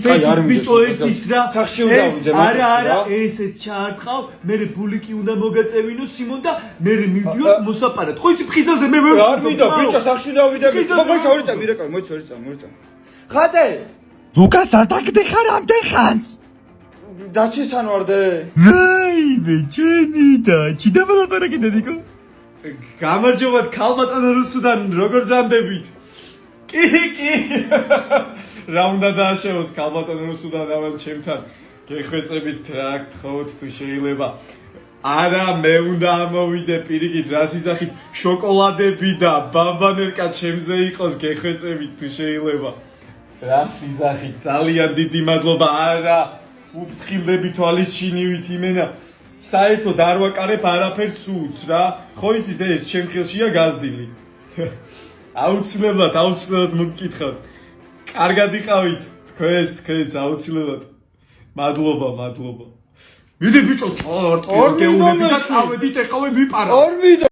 იცით ბიჭო ერთის რა სახში უნდა ავიდე არა ეს ჩაარტყავ მე ბულიკი უნდა მოგაწევინო სიმონ და მე მივდივარ მოსაპარად ხო ისი ფხიზაზე მე არ მინდა ბიჭო სახში უნდა ავიდე მოიცა ორი წამი რეკავი მოიცა ორი წამი ხატე ლუკას ატაკდე ხარ ამდენ ხანს დაჩესან ვარდე აი ბეჭენი და ჩიდა მოლაპარაკე დედიკო გამარჯობათ ქალბატონ რუსუდან როგორ ზამდებით კი რა უნდა დააშევოს ქალბატონ რუსუდან ამან ჩემთან გეხვეწებით რა გთხოვთ თუ შეიძლება არა მე უნდა ამოვიდე პირიქით რას იძახით შოკოლადები და ბამბანერკა ჩემზე იყოს გეხვეწებით თუ შეიძლება რას იძახით ძალიან დიდი მადლობა არა უფრთხილდები თვალის შინივით იმენა საერთოდ არ ვაკარებ არაფერს უც რა ხო იცით ეს ჩემ ხელშია გაზრდილი აუცილებლად მოგკითხავთ კარგად იყავით თქვენს აუცილებლად მადლობა მიდი ბიჭო ჩარტყი გეუბნები და წავედით ეხლა ვიპარა